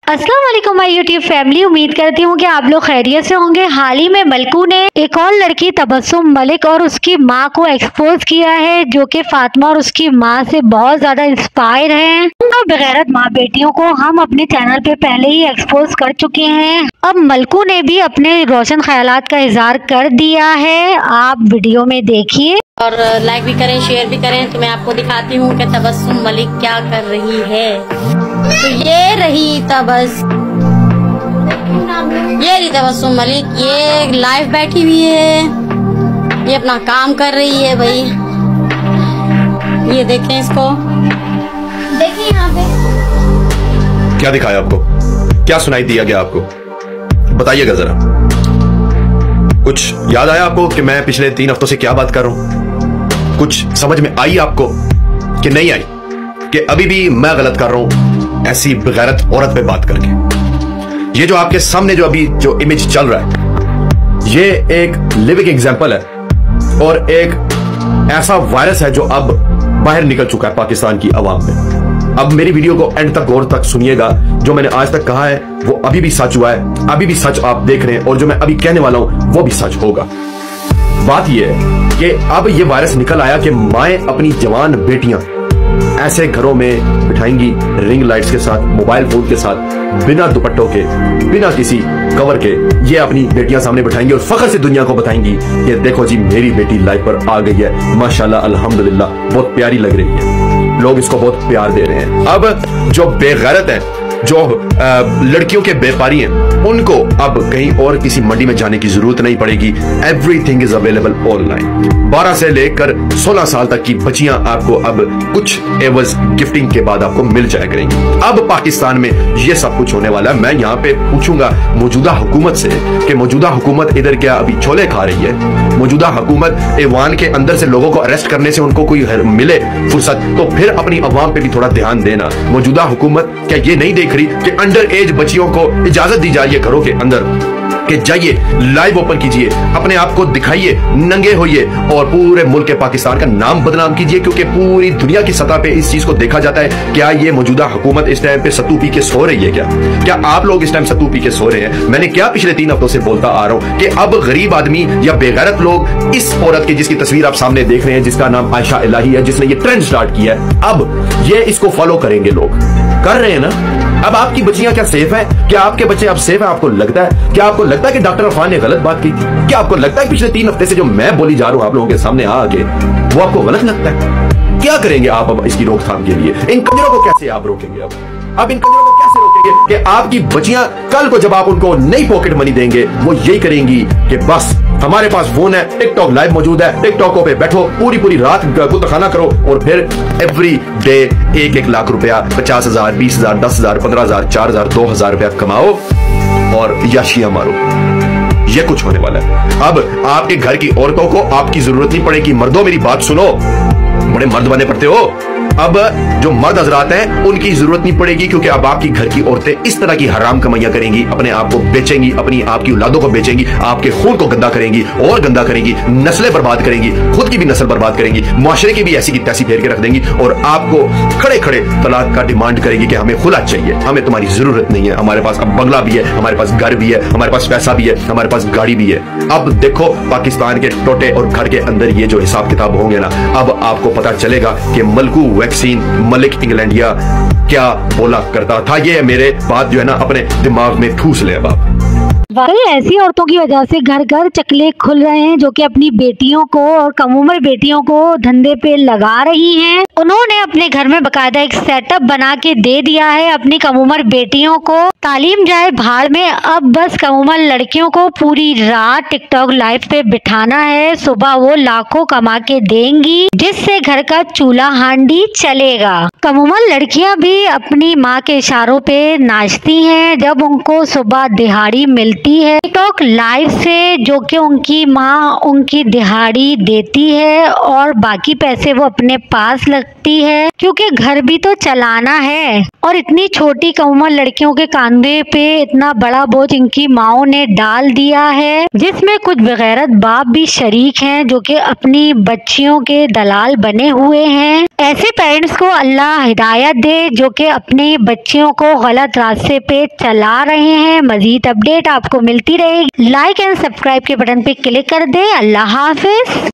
अस्सलाम वालेकुम my YouTube family. उम्मीद करती हूँ कि आप लोग खैरियत से होंगे। हाल ही में मलकू ने एक और लड़की तबस्सुम मलिक और उसकी माँ को एक्सपोज किया है, जो कि फातिमा और उसकी माँ से बहुत ज्यादा इंस्पायर हैं। तो बेगैरत माँ बेटियों को हम अपने चैनल पे पहले ही एक्सपोज कर चुके हैं। अब मलकू ने भी अपने रोशन ख्यालात का इजहार कर दिया है। आप वीडियो में देखिए और लाइक भी करें, शेयर भी करें। तो मैं आपको दिखाती हूँ कि तबस्सुम मलिक क्या कर रही है। तो ये रही तबस्सुम मलिक, ये लाइव बैठी हुई है, ये अपना काम कर रही है भाई। ये देखें इसको, देखिए यहाँ पे क्या दिखाया आपको, क्या सुनाई दिया गया आपको, बताइएगा जरा। कुछ याद आया आपको कि मैं पिछले 3 हफ्तों से क्या बात कर रहा हूं? कुछ समझ में आई आपको कि नहीं आई कि अभी भी मैं गलत कर रहा हूं ऐसी बेगैरत औरत पे बात करके? ये जो आपके सामने जो अभी जो इमेज चल रहा है, ये एक लिविंग एग्जांपल है और एक ऐसा वायरस है जो अब बाहर निकल चुका है पाकिस्तान की आवाम में। अब मेरी वीडियो को एंड तक गौर तक सुनिएगा। जो मैंने आज तक कहा है वो अभी भी सच हुआ है, अभी भी सच आप देख रहे हैं, और जो मैं अभी कहने वाला हूं वो भी सच होगा। बात यह है कि अब ये वायरस निकल आया कि माएं अपनी जवान बेटियां ऐसे घरों में बिठाएंगी रिंग लाइट्स के साथ, मोबाइल फोन के साथ, बिना दुपट्टों के, बिना किसी कवर के, ये अपनी बेटियां सामने बिठाएंगी और फख्र से दुनिया को बताएंगी कि देखो जी मेरी बेटी लाइफ पर आ गई है, माशाल्लाह अल्हम्दुलिल्लाह, बहुत प्यारी लग रही है, लोग इसको बहुत प्यार दे रहे हैं। अब जो बेगैरत है, जो लड़कियों के व्यापारी हैं, उनको अब कहीं और किसी मंडी में जाने की जरूरत नहीं पड़ेगी। Everything is available online. 12 से लेकर 16 साल तक की बच्चियां आपको अब कुछ एवज गिफ्टिंग के बाद आपको मिल जाया करेंगी। अब पाकिस्तान में ये सब कुछ होने वाला है। मैं यहाँ पे पूछूंगा मौजूदा हुकूमत से कि मौजूदा हुकूमत इधर क्या अभी छोले खा रही है? मौजूदा हुकूमत ऐवान के अंदर से लोगों को अरेस्ट करने से उनको कोई मिले फुर्सत, तो फिर अपनी अवाम पे भी थोड़ा ध्यान देना। मौजूदा हुकूमत क्या ये नहीं देख रही कि अंडर एज बच्चियों को इजाजत दी जा रही है घरों के अंदर कि जाइए लाइव ओपन कीजिए, अपने आप को दिखाइए, नंगे होइए और पूरे मुल्क के पाकिस्तान का नाम बदनाम कीजिए, क्योंकि पूरी दुनिया की सतह पे इस चीज को देखा जाता है। क्या ये मौजूदा हुकूमत इस टाइम पे सत्तू पी के सो रही है? क्या आप लोग इस टाइम सत्तू पी के सो रहे हैं? मैंने क्या पिछले 3 हफ्तों से बोलता आ रहा हूं कि अब गरीब आदमी या बेगैरत लोग इस औरत की जिसकी तस्वीर आप सामने देख रहे हैं, जिसका नाम आयशा इलाही है, जिसने ये ट्रेंड स्टार्ट किया है, अब ये इसको फॉलो करेंगे, लोग कर रहे हैं ना। अब आपकी बच्चियां क्या सेफ है? क्या आपके बच्चे अब सेफ है? आपको लगता है? क्या आपको लगता है कि डॉक्टर अफान ने गलत बात की? क्या आपको लगता है पिछले 3 हफ्ते से जो मैं बोली जा रहा हूं आप लोगों के सामने आके, वो आपको गलत लगता है? क्या करेंगे आप अब इसकी रोकथाम के लिए? इन कंजरों को कैसे आप रोकेंगे? अब इन कंजरों को कैसे रोकेंगे कि आपकी बच्चियां कल को जब आप उनको नई पॉकेट मनी देंगे, वो यही करेंगी कि बस हमारे पास फोन है, टिकटॉक लाइव मौजूद है, टिकटॉकों पे बैठो, पूरी रात गुतखाना करो और फिर एवरी डे 1-1 लाख रुपया, 50,000, 20,000, 10,000, 15,000, 4,000, 2,000 रुपया कमाओ और याशियां मारो। ये कुछ होने वाला है। अब आपके घर की औरतों को आपकी जरूरत नहीं पड़ेगी। मर्दों मेरी बात सुनो, बड़े मर्द बने पड़ते हो। अब जो मर्द हजरात हैं उनकी जरूरत नहीं पड़ेगी, क्योंकि अब आपकी घर की औरतें इस तरह की हराम कमाइयां करेंगी, अपने आप को बेचेंगी, अपनी आपकी औलादों को बेचेंगी, आपके खून को गंदा करेंगी और गंदा करेंगी, नस्लें बर्बाद करेंगी, खुद की भी नस्ल बर्बाद करेंगी, मुआशरे की भी ऐसी की तैसी फेर के रख देंगी और आपको खड़े खड़े तलाक का डिमांड करेगी कि हमें खुला चाहिए, हमें तुम्हारी जरूरत नहीं है, हमारे पास अब बंगला भी है, हमारे पास घर भी है, हमारे पास पैसा भी है, हमारे पास गाड़ी भी है। अब देखो पाकिस्तान के टोटे और घर के अंदर ये जो हिसाब किताब होंगे ना, अब आपको पता चलेगा कि मलकू वैक्सीन मलिक इंग्लैंडिया क्या बोला करता था। ये मेरे बात जो है ना अपने दिमाग में ठूस ले। अब आप वाकई ऐसी औरतों की वजह से घर घर चकले खुल रहे हैं, जो कि अपनी बेटियों को और कम उम्र बेटियों को धंधे पे लगा रही हैं। उन्होंने अपने घर में बकायदा एक सेटअप बना के दे दिया है अपनी कम उम्र बेटियों को। तालीम जाए भाड़ में, अब बस कम उम्र लड़कियों को पूरी रात टिकटॉक लाइव पे बिठाना है। सुबह वो लाखों कमा के देंगी, जिससे घर का चूल्हा हांडी चलेगा। कम उम्र लड़कियां भी अपनी माँ के इशारों पे नाचती हैं जब उनको सुबह दिहाड़ी मिलती है टिकटॉक लाइव से, जो कि उनकी माँ उनकी दिहाड़ी देती है और बाकी पैसे वो अपने पास रखती है, क्योंकि घर भी तो चलाना है। और इतनी छोटी कम उम्र लड़कियों के कंधे पे इतना बड़ा बोझ इनकी माओ ने डाल दिया है, जिसमें कुछ बेगैरत बाप भी शरीक हैं, जो कि अपनी बच्चियों के दलाल बने हुए हैं। ऐसे पेरेंट्स को अल्लाह हिदायत दे जो कि अपने बच्चों को गलत रास्ते पे चला रहे हैं। मजीद अपडेट आपको मिलती रहेगी। लाइक एंड सब्सक्राइब के बटन पे क्लिक कर दे। अल्लाह हाफिज।